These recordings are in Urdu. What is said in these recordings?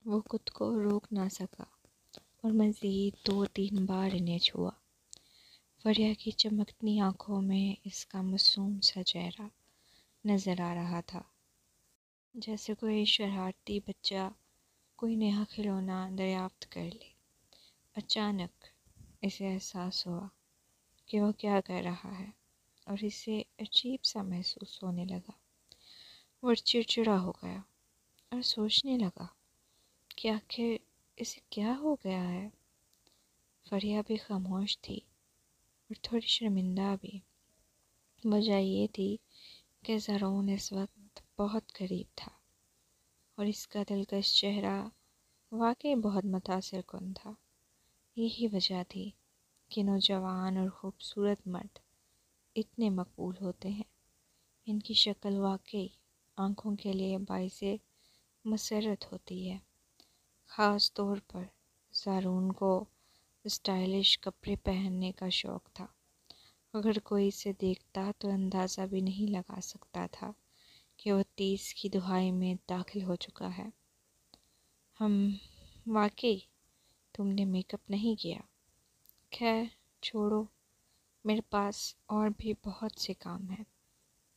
وہ خود کو روک نہ سکا اور مزید 2-3 بار انہیں چھوا۔ فریہ کی چمکتی آنکھوں میں اس کا معصوم سا چہرہ نظر آ رہا تھا، جیسے کوئی شرارتی بچہ کوئی نیا کھلونا دریافت کر لے۔ اچانک اسے احساس ہوا کہ وہ کیا کر رہا ہے اور اسے عجیب سا محسوس ہونے لگا۔ وہ چڑچڑا ہو گیا اور سوچنے لگا کہ آخر اسے کیا ہو گیا ہے۔ فریہ بھی خاموش تھی اور تھوڑی شرمندہ بھی۔ وجہ یہ تھی کہ زارون اس وقت بہت قریب تھا اور اس کا دلکش چہرہ واقعی بہت متاثر کن تھا۔ یہی وجہ تھی کہ نوجوان اور خوبصورت مرد اتنے مقبول ہوتے ہیں۔ ان کی شکل واقعی آنکھوں کے لیے باعث مسرت ہوتی ہے۔ خاص طور پر زارون کو اسٹائلش کپڑے پہننے کا شوق تھا۔ اگر کوئی اسے دیکھتا تو اندازہ بھی نہیں لگا سکتا تھا کہ وہ 30 کی دہائی میں داخل ہو چکا ہے۔ واقعی تم نے میک اپ نہیں کیا؟ خیر چھوڑو، میرے پاس اور بھی بہت سے کام ہیں۔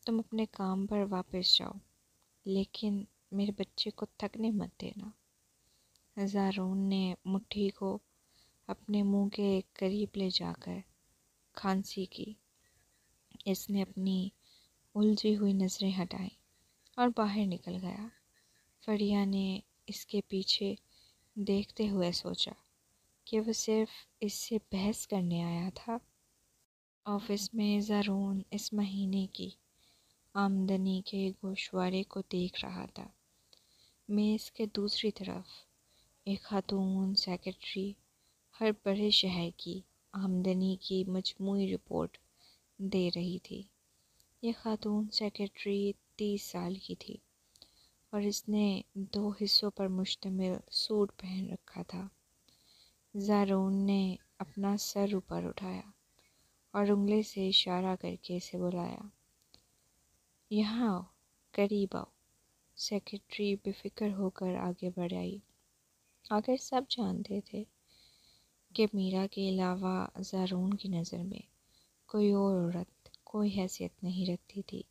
تم اپنے کام پر واپس جاؤ، لیکن میرے بچے کو تھکنے مت دینا۔ زارون نے مٹھی کو اپنے منہ کے قریب لے جا کر کھانسی کی۔ اس نے اپنی الجھی ہوئی نظریں ہٹائیں اور باہر نکل گیا۔ فریہ نے اس کے پیچھے دیکھتے ہوئے سوچا کہ وہ صرف اس سے بحث کرنے آیا تھا۔ آفس میں زارون اس مہینے کی آمدنی کے گوشوارے کو دیکھ رہا تھا۔ میز کے دوسری طرف ایک خاتون سیکرٹری ہر بڑے شہر کی آمدنی کی مجموعی رپورٹ دے رہی تھی۔ یہ خاتون سیکرٹری 30 سال کی تھی اور اس نے 2 حصوں پر مشتمل سوٹ پہن رکھا تھا۔ زارون نے اپنا سر اوپر اٹھایا اور انگلی سے اشارہ کر کے اسے بلایا۔ یہاں آؤ، قریب آؤ۔ سیکرٹری بے فکر ہو کر آگے بڑھ آئی۔ اگر سب جانتے تھے کہ میرا کے علاوہ زارون کی نظر میں کوئی اور عورت کوئی حیثیت نہیں رکھتی تھی،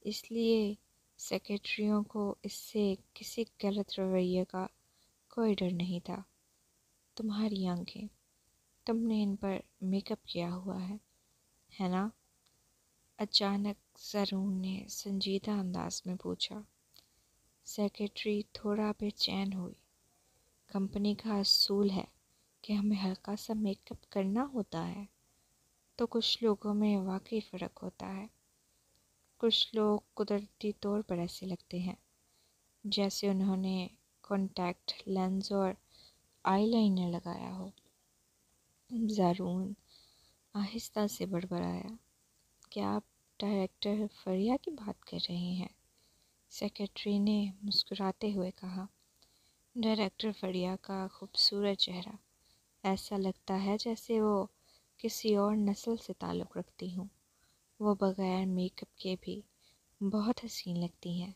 اس لیے سیکرٹریوں کو اس سے کسی غلط رویے کا کوئی ڈر نہیں تھا۔ تمہاری آنکھیں، تم نے ان پر میک اپ کیا ہوا ہے نا؟ اچانک زارون نے سنجیدہ انداز میں پوچھا۔ سیکرٹری تھوڑا بے چین ہوئی۔ کمپنی کا اصول ہے کہ ہمیں ہلکا سا میک اپ کرنا ہوتا ہے، تو کچھ لوگوں میں واقعی فرق ہوتا ہے۔ کچھ لوگ قدرتی طور پر ایسے لگتے ہیں جیسے انہوں نے کانٹیکٹ لینز اور آئی لائنر لگایا ہو۔ زارون آہستہ سے بڑبڑایا۔ کیا آپ ڈائریکٹر فریہ کی بات کر رہے ہیں؟ سیکرٹری نے مسکراتے ہوئے کہا۔ ڈائریکٹر فریہ کا خوبصورت چہرہ ایسا لگتا ہے جیسے وہ کسی اور نسل سے تعلق رکھتی ہوں۔ وہ بغیر میک اپ کے بھی بہت حسین لگتی ہیں،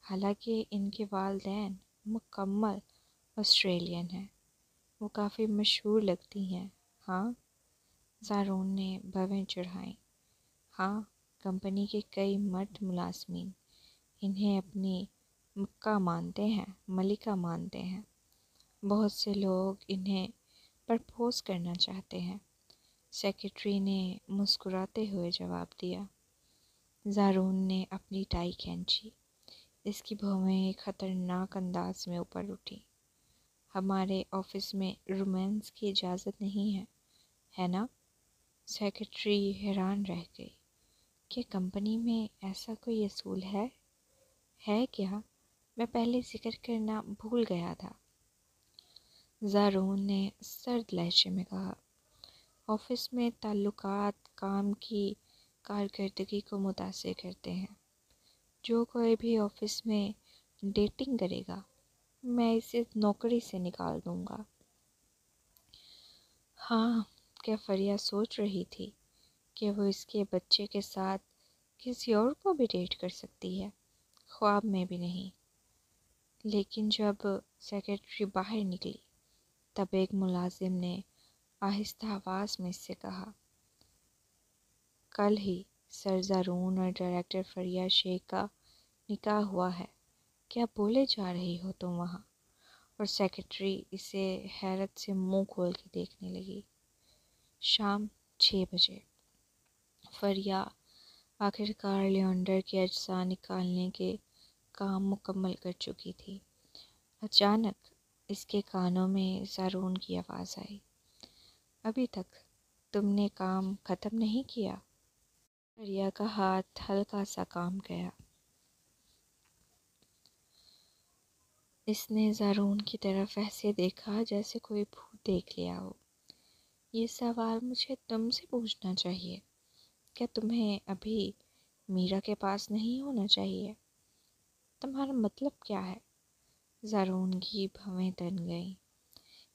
حالانکہ ان کے والدین مکمل آسٹریلین ہیں۔ وہ کافی مشہور لگتی ہیں، ہاں؟ زارون نے بھویں چڑھائیں۔ ہاں، کمپنی کے کئی مرد ملازمین انہیں اپنی ملکہ مانتے ہیں۔ بہت سے لوگ انہیں پرپوز کرنا چاہتے ہیں، سیکرٹری نے مسکراتے ہوئے جواب دیا۔ زارون نے اپنی ٹائی کھینچی۔ اس کی بھویں ایک خطرناک انداز میں اوپر اٹھیں۔ ہمارے آفس میں رومانس کی اجازت نہیں ہے نا؟ سیکرٹری حیران رہ گئی کہ کمپنی میں ایسا کوئی اصول ہے کیا؟ میں پہلے ذکر کرنا بھول گیا تھا۔ زارون نے سرد لہجے میں کہا۔ آفس میں تعلقات کام کی کارکردگی کو متاثر کرتے ہیں۔ جو کوئی بھی آفس میں ڈیٹنگ کرے گا، میں اسے نوکری سے نکال دوں گا۔ ہاں، کیا فریہ سوچ رہی تھی کہ وہ اس کے بچے کے ساتھ کسی اور کو بھی ڈیٹ کر سکتی ہے؟ خواب میں بھی نہیں۔ لیکن جب سیکرٹری باہر نکلی تب ایک ملازم نے آہستہ آواز میں اس سے کہا، کل ہی سر زارون اور ڈائریکٹر فریہ شیخ کا نکاح ہوا ہے، کیا بولے جا رہی ہو تم وہاں؟ اور سیکرٹری اسے حیرت سے منہ کھول کے دیکھنے لگی۔ شام 6 بجے فریہ آخرکار لیونڈر کے اجزاء نکالنے کے کام مکمل کر چکی تھی۔ اچانک اس کے کانوں میں زارون کی آواز آئی، ابھی تک تم نے کام ختم نہیں کیا؟ فریہ کا ہاتھ ہلکا سا کام گیا۔ اس نے زارون کی طرف ایسے دیکھا جیسے کوئی بھوت دیکھ لیا ہو۔ یہ سوال مجھے تم سے پوچھنا چاہیے، کیا تمہیں ابھی میرا کے پاس نہیں ہونا چاہیے؟ تمہارا مطلب کیا ہے؟ زارون کی بھویں تن گئیں،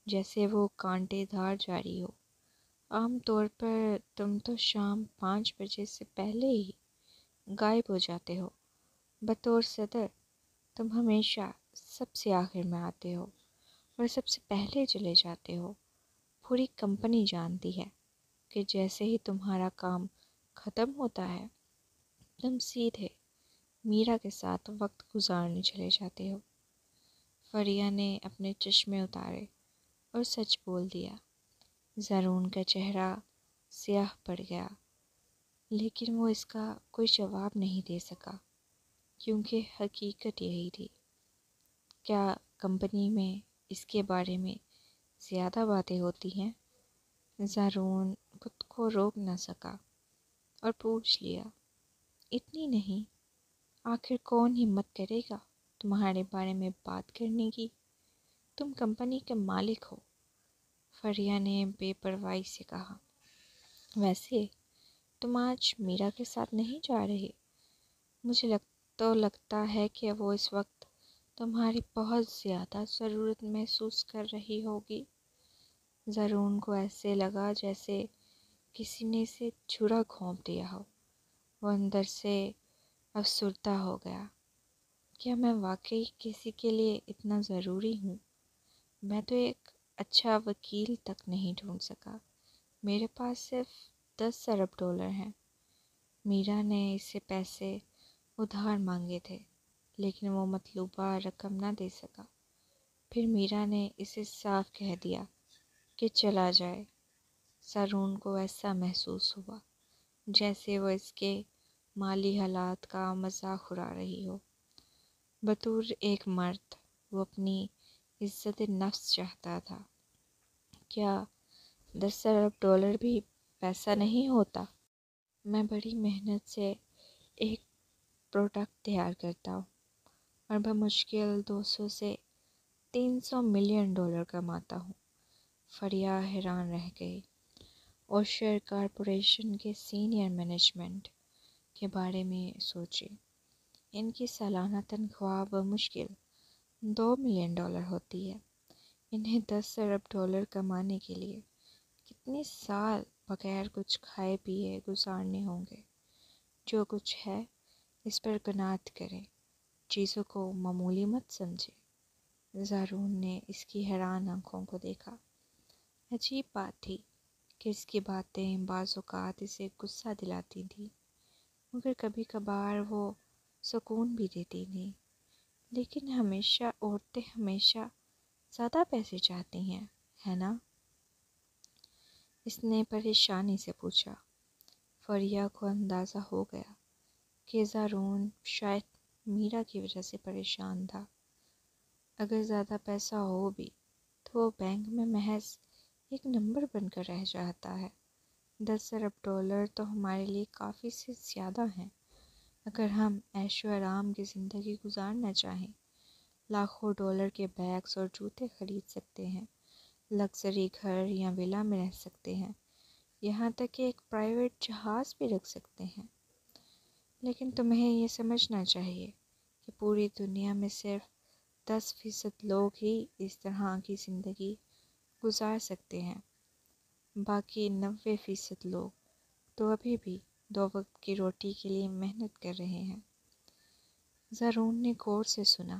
جیسے وہ کانٹے دھار جاری ہو۔ عام طور پر تم تو شام 5 بجے سے پہلے ہی غائب ہو جاتے ہو۔ بطور صدر تم ہمیشہ سب سے آخر میں آتے ہو اور سب سے پہلے چلے جاتے ہو۔ پوری کمپنی جانتی ہے کہ جیسے ہی تمہارا کام ختم ہوتا ہے تم سیدھے میرا کے ساتھ وقت گزارنے چلے جاتے ہو۔ فریہ نے اپنے چشمے اتارے اور سچ بول دیا۔ زارون کا چہرہ سیاہ پڑ گیا، لیکن وہ اس کا کوئی جواب نہیں دے سکا کیونکہ حقیقت یہی تھی۔ کیا کمپنی میں اس کے بارے میں زیادہ باتیں ہوتی ہیں؟ زارون خود کو روک نہ سکا اور پوچھ لیا، اتنی نہیں؟ آخر کون ہمت کرے گا تمہارے بارے میں بات کرنے کی؟ تم کمپنی کے مالک ہو۔ فریہ نے بے پرواہی سے کہا، ویسے تم آج میرا کے ساتھ نہیں جا رہے؟ مجھے لگتا ہے کہ وہ اس وقت تمہاری بہت زیادہ ضرورت محسوس کر رہی ہوگی۔ زارون کو ایسے لگا جیسے کسی نے اسے چھرا گھونپ دیا ہو۔ وہ اندر سے افسردہ ہو گیا۔ کیا میں واقعی کسی کے لیے اتنا ضروری ہوں؟ میں تو ایک اچھا وکیل تک نہیں ڈھونڈ سکا۔ میرے پاس صرف 10 ارب ڈالر ہیں۔ میرا نے اسے پیسے ادھار مانگے تھے لیکن وہ مطلوبہ رقم نہ دے سکا۔ پھر میرا نے اسے صاف کہہ دیا کہ چلا جائے۔ زارون کو ایسا محسوس ہوا جیسے وہ اس کے مالی حالات کا مذاق اڑا رہی ہو۔ بطور ایک مرد وہ اپنی عزت نفس چاہتا تھا۔ کیا 10 ارب ڈالر بھی پیسہ نہیں ہوتا؟ میں بڑی محنت سے ایک پروڈکٹ تیار کرتا ہوں اور بمشکل 200 سے 300 ملین ڈالر کماتا ہوں۔ فریہ حیران رہ گئی۔ اوشر کارپوریشن کے سینئر مینجمنٹ کے بارے میں سوچے، ان کی سالانہ تنخواہ بمشکل 2 ملین ڈالر ہوتی ہے۔ انہیں 10 ارب ڈالر کمانے کے لیے کتنے سال بغیر کچھ کھائے پیے گزارنے ہوں گے؟ جو کچھ ہے اس پر قناعت کریں، چیزوں کو معمولی مت سمجھے۔ زارون نے اس کی حیران آنکھوں کو دیکھا۔ عجیب بات تھی کہ اس کی باتیں بعض اوقات اسے غصہ دلاتی تھیں مگر کبھی کبھار وہ سکون بھی دیتی تھیں۔ لیکن عورتیں ہمیشہ زیادہ پیسے چاہتی ہیں، ہے نا؟ اس نے پریشانی سے پوچھا۔ فریہ کو اندازہ ہو گیا کہ زارون شاید میرا کی وجہ سے پریشان تھا۔ اگر زیادہ پیسہ ہو بھی تو وہ بینک میں محض ایک نمبر بن کر رہ جاتا ہے۔ 10 ارب ڈالر تو ہمارے لیے کافی سے زیادہ ہیں اگر ہم عیش و آرام کی زندگی گزارنا چاہیں۔ لاکھوں ڈالر کے بیگز اور جوتے خرید سکتے ہیں، لگژری گھر یا ولا میں رہ سکتے ہیں، یہاں تک کہ ایک پرائیویٹ جہاز بھی رکھ سکتے ہیں۔ لیکن تمہیں یہ سمجھنا چاہیے کہ پوری دنیا میں صرف 10% لوگ ہی اس طرح کی زندگی گزار سکتے ہیں۔ باقی 90% لوگ تو ابھی بھی 2 وقت کی روٹی کے لیے محنت کر رہے ہیں۔ زارون نے غور سے سنا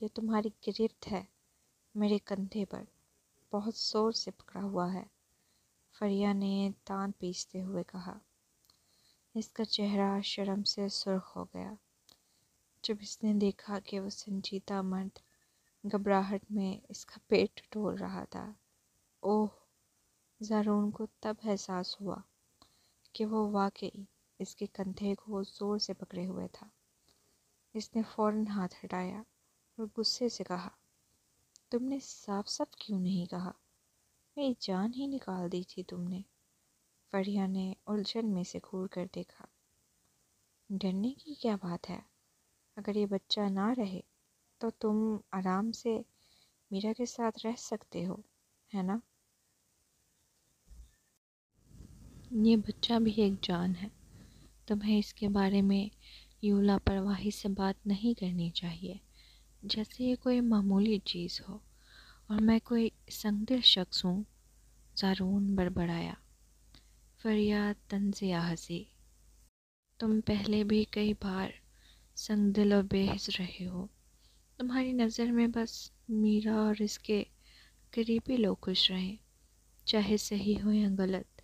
یہ تمہاری گرفت ہے میرے کندھے پر بہت زور سے پکڑا ہوا ہے، فریہ نے دانت پیستے ہوئے کہا۔ اس کا چہرہ شرم سے سرخ ہو گیا جب اس نے دیکھا کہ وہ سنجیدہ مرد گھبراہٹ میں اس کا پیٹ ٹٹول رہا تھا۔ اوہ! زارون کو تب احساس ہوا کہ وہ واقعی اس کے کندھے کو زور سے پکڑے ہوئے تھا۔ اس نے فوراً ہاتھ ہٹایا اور غصے سے کہا، تم نے صاف صاف کیوں نہیں کہا؟ میری جان ہی نکال دی تھی تم نے۔ فریہ نے الجھن میں سے گھور کر دیکھا۔ ڈرنے کی کیا بات ہے؟ اگر یہ بچہ نہ رہے تو تم آرام سے میرا کے ساتھ رہ سکتے ہو، ہے نا؟ یہ بچہ بھی ایک جان ہے، تمہیں اس کے بارے میں یوں لاپرواہی سے بات نہیں کرنی چاہیے جیسے یہ کوئی معمولی چیز ہو اور میں کوئی سنگدل شخص ہوں، زارون بڑبڑایا۔ فریہ طنزیہ ہنسی۔ تم پہلے بھی کئی بار سنگ دل اور بے حس رہے ہو، تمہاری نظر میں بس میرا اور اس کے قریبی لوگ خوش رہیں، چاہے صحیح ہو یا غلط،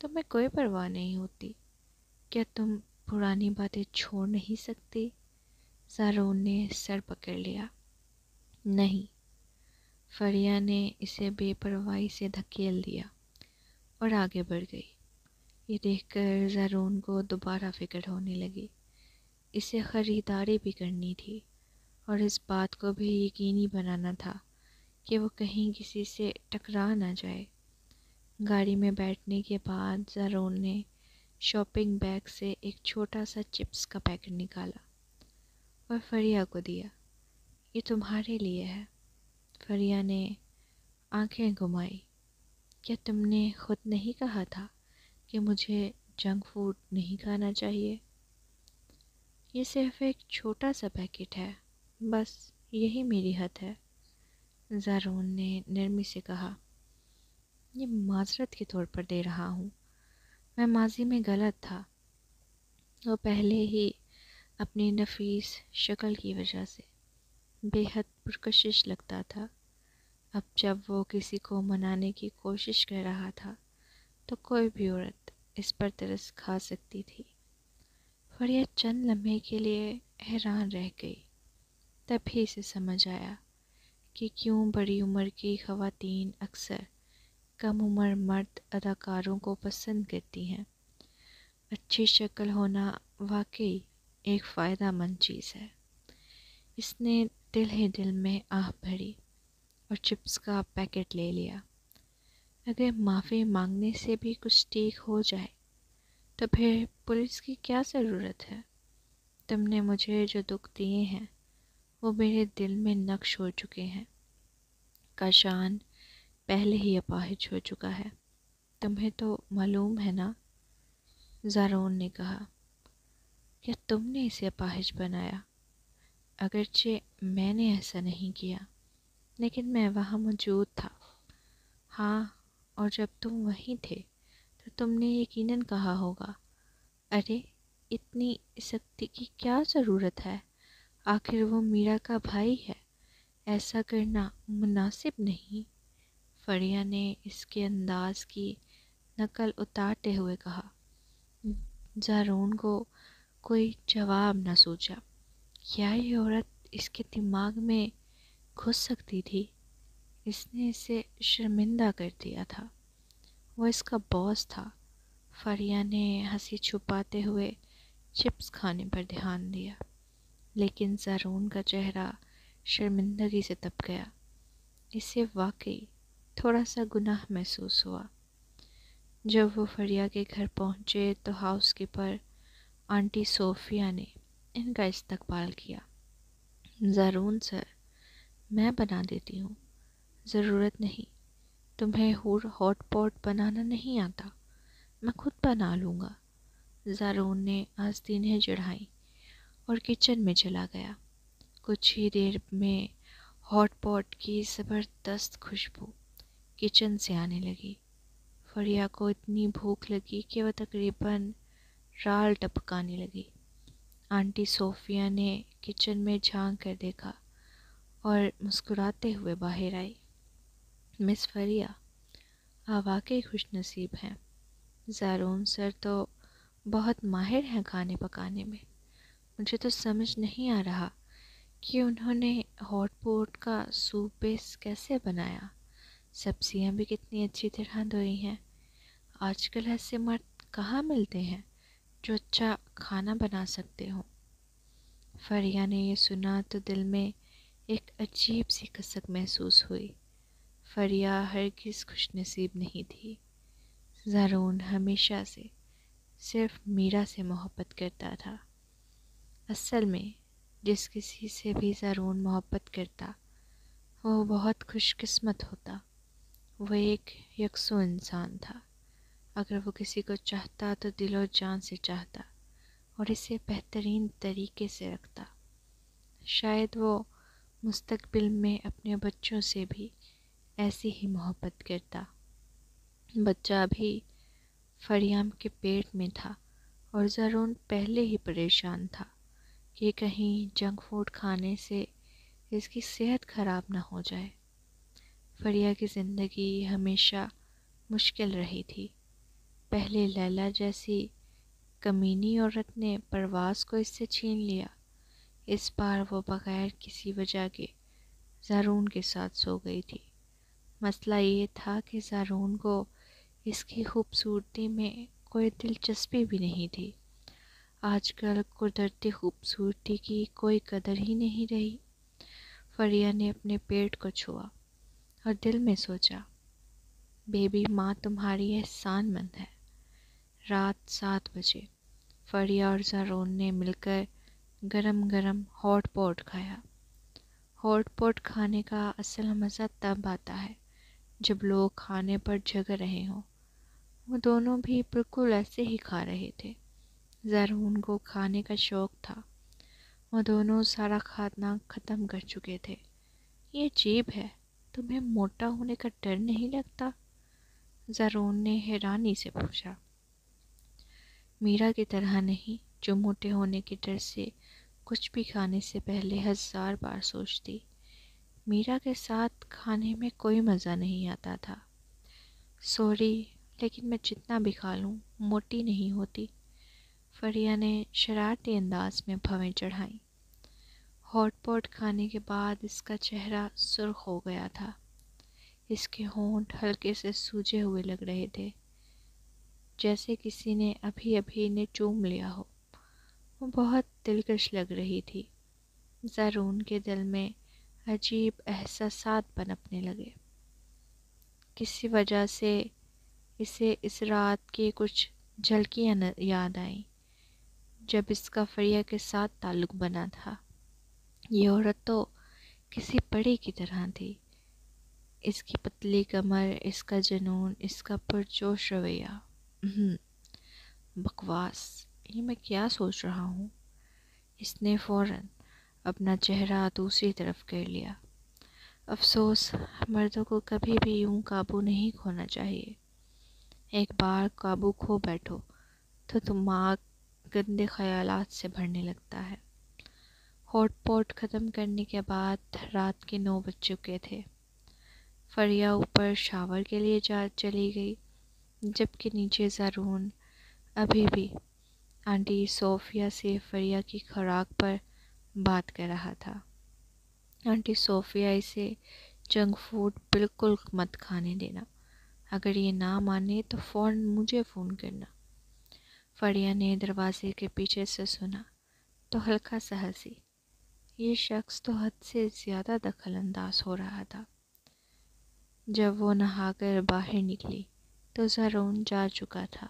تمہیں کوئی پرواہ نہیں ہوتی۔ کیا تم پرانی باتیں چھوڑ نہیں سکتی؟ زارون نے سر پکڑ لیا۔ نہیں۔ فریہ نے اسے بے پرواہی سے دھکیل دیا اور آگے بڑھ گئی۔ یہ دیکھ کر زارون کو دوبارہ فکر ہونے لگی۔ اسے خریداری بھی کرنی تھی اور اس بات کو بھی یقینی بنانا تھا کہ وہ کہیں کسی سے ٹکرا نہ جائے۔ گاڑی میں بیٹھنے کے بعد زارون نے شاپنگ بیگ سے ایک چھوٹا سا چپس کا پیکٹ نکالا اور فریہ کو دیا۔ یہ تمہارے لیے ہے۔ فریہ نے آنکھیں گھمائی۔ کیا تم نے خود نہیں کہا تھا کہ مجھے جنک فوڈ نہیں کھانا چاہیے؟ یہ صرف ایک چھوٹا سا پیکٹ ہے، بس یہی میری حد ہے، زارون نے نرمی سے کہا۔ یہ معذرت کے طور پر دے رہا ہوں، میں ماضی میں غلط تھا۔ وہ پہلے ہی اپنی نفیس شکل کی وجہ سے بے حد پرکشش لگتا تھا۔ اب جب وہ کسی کو منانے کی کوشش کر رہا تھا تو کوئی بھی عورت اس پر ترس کھا سکتی تھی۔ فریہ چند لمحے کے لیے حیران رہ گئی، تبھی اسے سمجھ آیا کہ کیوں بڑی عمر کی خواتین اکثر کم عمر مرد اداکاروں کو پسند کرتی ہیں۔ اچھی شکل ہونا واقعی ایک فائدہ مند چیز ہے۔ اس نے دل ہی دل میں آہ بھری اور چپس کا پیکٹ لے لیا۔ اگر معافی مانگنے سے بھی کچھ ٹھیک ہو جائے تو پھر پولیس کی کیا ضرورت ہے؟ تم نے مجھے جو دکھ دیے ہیں وہ میرے دل میں نقش ہو چکے ہیں۔ کاشان پہلے ہی اپاہج ہو چکا ہے، تمہیں تو معلوم ہے نا؟ زارون نے کہا۔ کیا تم نے اسے اپاہج بنایا؟ اگرچہ میں نے ایسا نہیں کیا، لیکن میں وہاں موجود تھا۔ ہاں، اور جب تم وہیں تھے تو تم نے یقیناً کہا ہوگا، ارے اتنی سختی کی کیا ضرورت ہے، آخر وہ میرا کا بھائی ہے، ایسا کرنا مناسب نہیں۔ فریہ نے اس کے انداز کی نقل اتارتے ہوئے کہا۔ زارون کو کوئی جواب نہ سوچا۔ کیا یہ عورت اس کے دماغ میں گھس سکتی تھی؟ اس نے اسے شرمندہ کر دیا تھا، وہ اس کا باس تھا۔ فریہ نے ہنسی چھپاتے ہوئے چپس کھانے پر دھیان دیا، لیکن زارون کا چہرہ شرمندگی سے تپ گیا۔ اسے واقعی تھوڑا سا گناہ محسوس ہوا۔ جب وہ فریہ کے گھر پہنچے تو ہاؤس کیپر آنٹی صوفیہ نے ان کا استقبال کیا۔ زارون سر، میں بنا دیتی ہوں، ضرورت نہیں، تمہیں ہاٹ پاٹ بنانا نہیں آتا، میں خود بنا لوں گا۔ زارون نے آستینیں چڑھائیں اور کچن میں چلا گیا۔ کچھ ہی دیر میں ہاٹ پاٹ کی زبردست خوشبو کچن سے آنے لگی۔ فریہ کو اتنی بھوک لگی کہ وہ تقریباً رال ٹپکانے لگی۔ آنٹی صوفیہ نے کچن میں جھانک کر دیکھا اور مسکراتے ہوئے باہر آئی۔ مس فریہ، آپ واقعی خوش نصیب ہیں۔ زارون سر تو بہت ماہر ہیں کھانے پکانے میں۔ مجھے تو سمجھ نہیں آ رہا کہ انہوں نے ہاٹ پوٹ کا سوپ بیس کیسے بنایا۔ سبزیاں بھی کتنی اچھی طرح دھوئی ہیں۔ آج کل ایسے مرد کہاں ملتے ہیں جو اچھا کھانا بنا سکتے ہوں۔ فریہ نے یہ سنا تو دل میں ایک عجیب سی کسک محسوس ہوئی۔ فریہ ہرگز خوش نصیب نہیں تھی۔ زارون ہمیشہ سے صرف میرا سے محبت کرتا تھا۔ اصل میں جس کسی سے بھی زارون محبت کرتا وہ بہت خوش قسمت ہوتا۔ وہ ایک یکسو انسان تھا۔ اگر وہ کسی کو چاہتا تو دل و جان سے چاہتا اور اسے بہترین طریقے سے رکھتا۔ شاید وہ مستقبل میں اپنے بچوں سے بھی ایسی ہی محبت کرتا۔ بچہ ابھی فریہ کے پیٹ میں تھا اور زارون پہلے ہی پریشان تھا کہ کہیں جنک فوڈ کھانے سے اس کی صحت خراب نہ ہو جائے۔ فریہ کی زندگی ہمیشہ مشکل رہی تھی۔ پہلے لیلا جیسی کمینی عورت نے پرواز کو اس سے چھین لیا۔ اس بار وہ بغیر کسی وجہ کے زارون کے ساتھ سو گئی تھی۔ مسئلہ یہ تھا کہ زارون کو اس کی خوبصورتی میں کوئی دلچسپی بھی نہیں تھی۔ آج کل قدرتی خوبصورتی کی کوئی قدر ہی نہیں رہی۔ فریہ نے اپنے پیٹ کو چھوا اور دل میں سوچا، بیبی ماں تمہاری احسان مند ہے۔ رات 7 بجے فریہ اور زارون نے مل کر گرم گرم ہاٹ پاٹ کھایا۔ ہاٹ پاٹ کھانے کا اصل مزہ تب آتا ہے جب لوگ کھانے پر جگ رہے ہوں۔ وہ دونوں بھی بالکل ایسے ہی کھا رہے تھے۔ زارون کو کھانے کا شوق تھا۔ وہ دونوں سارا کھانا ختم کر چکے تھے۔ یہ عجیب ہے، تمہیں موٹا ہونے کا ڈر نہیں لگتا؟ زارون نے حیرانی سے پوچھا۔ میرا کی طرح نہیں، جو موٹے ہونے کے ڈر سے کچھ بھی کھانے سے پہلے 1000 بار سوچتی۔ میرا کے ساتھ کھانے میں کوئی مزہ نہیں آتا تھا۔ سوری، لیکن میں جتنا بھی کھا لوں موٹی نہیں ہوتی۔ فریہ نے شرارتی انداز میں بھویں چڑھائیں۔ ہاٹ پاٹ کھانے کے بعد اس کا چہرہ سرخ ہو گیا تھا۔ اس کے ہونٹ ہلکے سے سوجے ہوئے لگ رہے تھے، جیسے کسی نے ابھی انہیں چوم لیا ہو۔ وہ بہت دلکش لگ رہی تھی۔ زارون کے دل میں عجیب احساسات پنپنے لگے۔ کسی وجہ سے اسے اس رات کی کچھ جھلکیاں یاد آئیں جب اس کا فریہ کے ساتھ تعلق بنا تھا۔ یہ عورت تو کسی پری کی طرح تھی۔ اس کی پتلی کمر، اس کا جنون، اس کا پرجوش رویہ۔ بکواس، یہ میں کیا سوچ رہا ہوں؟ اس نے فوراً اپنا چہرہ دوسری طرف کر لیا۔ افسوس، مردوں کو کبھی بھی یوں قابو نہیں کھونا چاہیے۔ ایک بار قابو کھو بیٹھو تو دماغ گندے خیالات سے بھرنے لگتا ہے۔ ہاٹ پاٹ ختم کرنے کے بعد رات کے 9 بج چکے تھے۔ فریہ اوپر شاور کے لیے چلی گئی، جبکہ نیچے زارون ابھی بھی آنٹی صوفیہ سے فریہ کی خوراک پر بات کر رہا تھا۔ آنٹی صوفیہ اسے جنک فوڈ بالکل مت کھانے دینا، اگر یہ نہ مانے تو فوراً مجھے فون کرنا۔ فریہ نے دروازے کے پیچھے سے سنا تو ہلکا سا ہنسی۔ یہ شخص تو حد سے زیادہ دخل انداز ہو رہا تھا۔ جب وہ نہا کر باہر نکلی تو زارون جا چکا تھا۔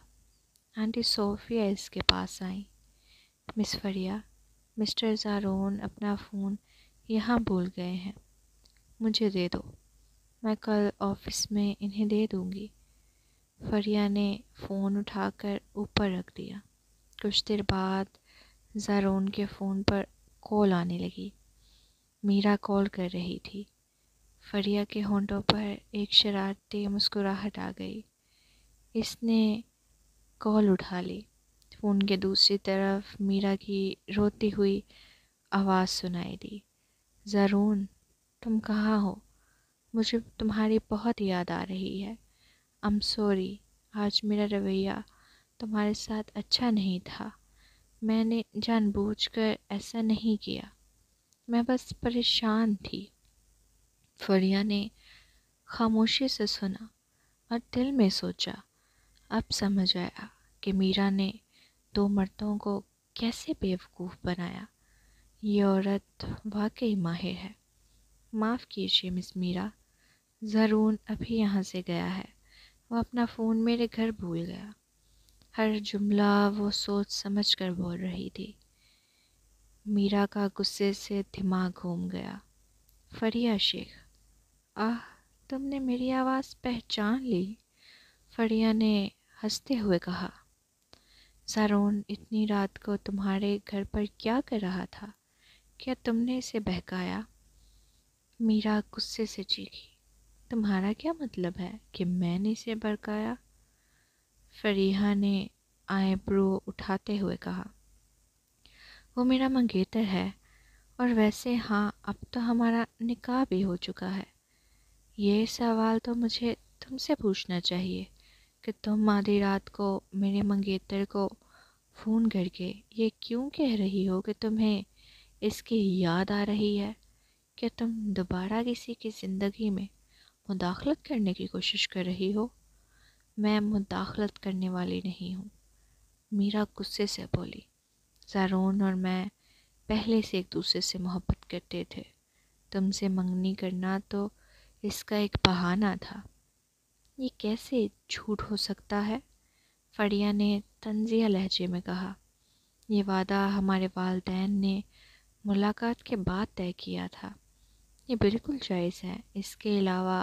آنٹی صوفیہ اس کے پاس آئیں۔ مس فریہ، مسٹر زارون اپنا فون یہاں بھول گئے ہیں، مجھے دے دو، میں کل آفس میں انہیں دے دوں گی۔ فریہ نے فون اٹھا کر اوپر رکھ دیا۔ کچھ دیر بعد زارون کے فون پر کال آنے لگی۔ میرا کال کر رہی تھی۔ فریہ کے ہونٹوں پر ایک شرارتی مسکراہٹ آ گئی۔ اس نے کال اٹھا لی۔ فون کے دوسری طرف میرا کی روتی ہوئی آواز سنائی دی۔ زارون، تم کہاں ہو؟ مجھے تمہاری بہت یاد آ رہی ہے۔ I'm sorry، آج میرا رویہ تمہارے ساتھ اچھا نہیں تھا۔ میں نے جان بوجھ کر ایسا نہیں کیا، میں بس پریشان تھی۔ فریہ نے خاموشی سے سنا اور دل میں سوچا، اب سمجھ آیا کہ میرا نے دو مردوں کو کیسے بیوقوف بنایا۔ یہ عورت واقعی ماہر ہے۔ معاف کیجیے مس میرا، زرون ابھی یہاں سے گیا ہے۔ وہ اپنا فون میرے گھر بھول گیا۔ ہر جملہ وہ سوچ سمجھ کر بول رہی تھی۔ میرا کا غصے سے دماغ گھوم گیا۔ فریہ شیخ، تم نے میری آواز پہچان لی؟ فریہ نے ہنستے ہوئے کہا۔ زارون اتنی رات کو تمہارے گھر پر کیا کر رہا تھا؟ کیا تم نے اسے بہکایا؟ میرا غصے سے چیخی۔ تمہارا کیا مطلب ہے کہ میں نے اسے بہکایا؟ فریہ نے آئی برو اٹھاتے ہوئے کہا۔ وہ میرا منگیتر ہے، اور ویسے ہاں، اب تو ہمارا نکاح بھی ہو چکا ہے۔ یہ سوال تو مجھے تم سے پوچھنا چاہیے کہ تم آدھی رات کو میرے منگیتر کو فون کر کے یہ کیوں کہہ رہی ہو کہ تمہیں اس کی یاد آ رہی ہے؟ کیا تم دوبارہ کسی کی زندگی میں مداخلت کرنے کی کوشش کر رہی ہو؟ میں مداخلت کرنے والی نہیں ہوں، میرا غصے سے بولی۔ زارون اور میں پہلے سے ایک دوسرے سے محبت کرتے تھے۔ تم سے منگنی کرنا تو اس کا ایک بہانہ تھا۔ یہ کیسے جھوٹ ہو سکتا ہے؟ فریہ نے طنزیہ لہجے میں کہا۔ یہ وعدہ ہمارے والدین نے ملاقات کے بعد طے کیا تھا۔ یہ بالکل جائز ہے۔ اس کے علاوہ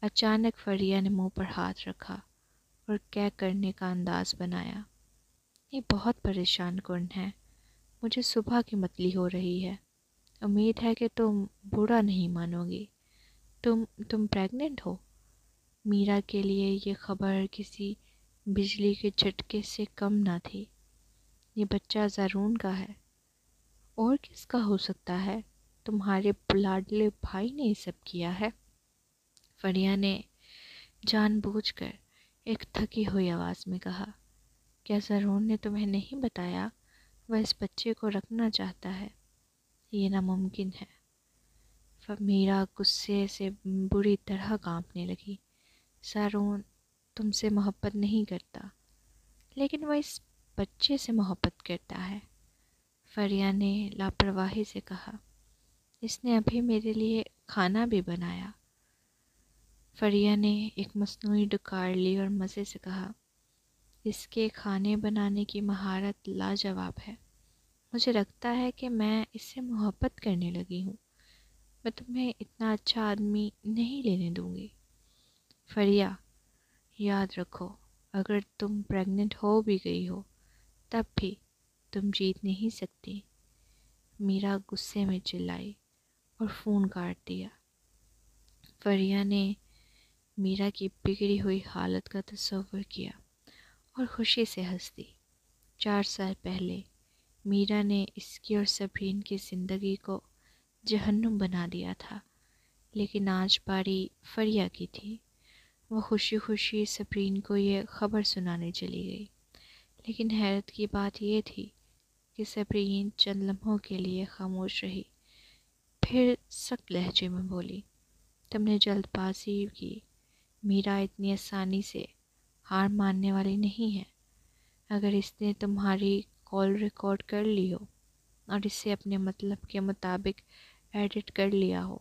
اچانک فریہ نے منہ پر ہاتھ رکھا اور کیا کرنے کا انداز بنایا۔ یہ بہت پریشان کن ہے۔ مجھے صبح کی متلی ہو رہی ہے۔ امید ہے کہ تم برا نہیں مانو گی۔ تم پریگننٹ ہو؟ میرا کے لیے یہ خبر کسی بجلی کے جھٹکے سے کم نہ تھی۔ یہ بچہ زارون کا ہے، اور کس کا ہو سکتا ہے؟ تمہارے لاڈلے بھائی نے یہ سب کیا ہے؟ فریہ نے جان بوجھ کر ایک تھکی ہوئی آواز میں کہا۔ کیا زارون نے تمہیں نہیں بتایا وہ اس بچے کو رکھنا چاہتا ہے؟ یہ ناممکن ہے۔ میرا غصے سے بری طرح کانپنے لگی۔ زارون تم سے محبت نہیں کرتا، لیکن وہ اس بچے سے محبت کرتا ہے، فریہ نے لاپرواہی سے کہا۔ اس نے ابھی میرے لیے کھانا بھی بنایا۔ فریہ نے ایک مصنوعی ڈکار لی اور مزے سے کہا۔ اس کے کھانے بنانے کی مہارت لاجواب ہے۔ مجھے لگتا ہے کہ میں اس سے محبت کرنے لگی ہوں۔ میں تمہیں اتنا اچھا آدمی نہیں لینے دوں گی۔ فریہ، یاد رکھو، اگر تم پریگننٹ ہو بھی گئی ہو تب بھی تم جیت نہیں سکتی۔ میرا غصے میں چلائی اور فون کاٹ دیا۔ فریہ نے میرا کی بگڑی ہوئی حالت کا تصور کیا اور خوشی سے ہنس دی۔ 4 سال پہلے میرا نے اس کی اور صبرین کی زندگی کو جہنم بنا دیا تھا، لیکن آج باری فریہ کی تھی۔ وہ خوشی خوشی صبرین کو یہ خبر سنانے چلی گئی، لیکن حیرت کی بات یہ تھی کہ صبرین چند لمحوں کے لیے خاموش رہی، پھر سخت لہجے میں بولی، تم نے جلد بازی کی۔ میرا اتنی آسانی سے ہار ماننے والی نہیں ہے۔ اگر اس نے تمہاری کال ریکارڈ کر لی ہو اور اسے اپنے مطلب کے مطابق ایڈٹ کر لیا ہو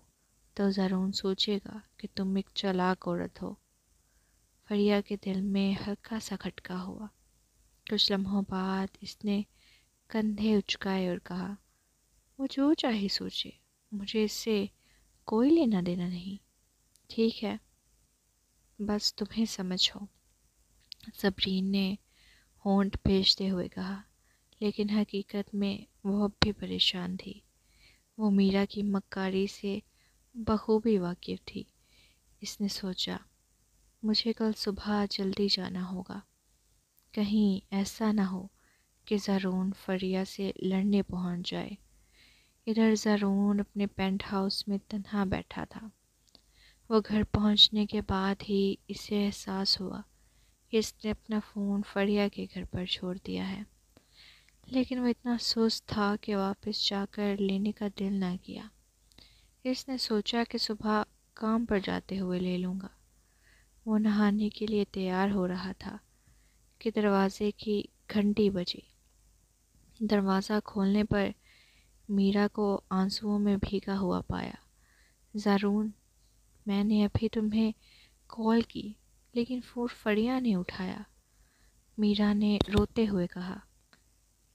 تو زارون سوچے گا کہ تم ایک چالاک عورت ہو۔ فریہ کے دل میں ہلکا سا کھٹکا ہوا۔ کچھ لمحوں بعد اس نے کندھے اچکائے اور کہا، وہ جو چاہے سوچے، مجھے اس سے کوئی لینا دینا نہیں۔ ٹھیک ہے، بس تمہیں سمجھ ہو، صبرین نے ہونٹ بھیجتے ہوئے کہا، لیکن حقیقت میں وہ اب بھی پریشان تھی۔ وہ میرا کی مکاری سے بخوبی واقف تھی۔ اس نے سوچا، مجھے کل صبح جلدی جانا ہوگا، کہیں ایسا نہ ہو کہ زارون فریہ سے لڑنے پہنچ جائے۔ ادھر زارون اپنے پینٹ ہاؤس میں تنہا بیٹھا تھا۔ وہ گھر پہنچنے کے بعد ہی اسے احساس ہوا کہ اس نے اپنا فون فریہ کے گھر پر چھوڑ دیا ہے، لیکن وہ اتنا سست تھا کہ واپس جا کر لینے کا دل نہ کیا۔ اس نے سوچا کہ صبح کام پر جاتے ہوئے لے لوں گا۔ وہ نہانے کے لیے تیار ہو رہا تھا کہ دروازے کی گھنٹی بجی۔ دروازہ کھولنے پر میرا کو آنسوؤں میں بھیگا ہوا پایا۔ زارون، میں نے ابھی تمہیں کال کی لیکن فون فریہ نے اٹھایا، میرا نے روتے ہوئے کہا۔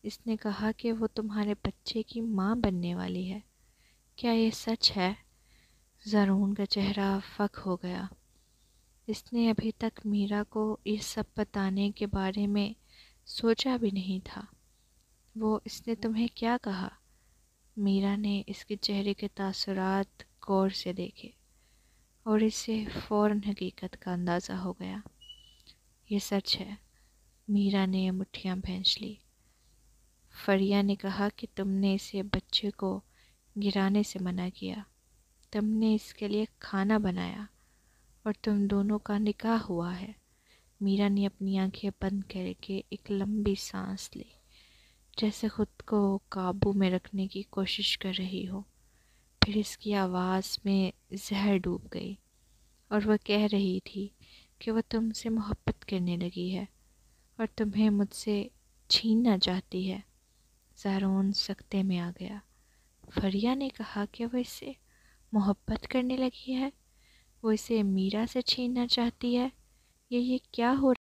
اس نے کہا کہ وہ تمہارے بچے کی ماں بننے والی ہے، کیا یہ سچ ہے؟ زارون کا چہرہ فک ہو گیا۔ اس نے ابھی تک میرا کو یہ سب بتانے کے بارے میں سوچا بھی نہیں تھا۔ اس نے تمہیں کیا کہا؟ میرا نے اس کے چہرے کے تاثرات غور سے دیکھے اور اسے فوراً حقیقت کا اندازہ ہو گیا۔ یہ سچ ہے، میرا نے مٹھیاں بھینچ لی۔ فریہ نے کہا کہ تم نے اسے بچے کو گرانے سے منع کیا، تم نے اس کے لیے کھانا بنایا اور تم دونوں کا نکاح ہوا ہے۔ میرا نے اپنی آنکھیں بند کر کے ایک لمبی سانس لی، جیسے خود کو قابو میں رکھنے کی کوشش کر رہی ہو۔ پھر اس کی آواز میں زہر ڈوب گئی اور وہ کہہ رہی تھی کہ وہ تم سے محبت کرنے لگی ہے اور تمہیں مجھ سے چھیننا چاہتی ہے۔ زارون سکتے میں آ گیا۔ فریہ نے کہا کہ وہ اس سے محبت کرنے لگی ہے، وہ اسے میرا سے چھیننا چاہتی ہے۔ یہ کیا ہو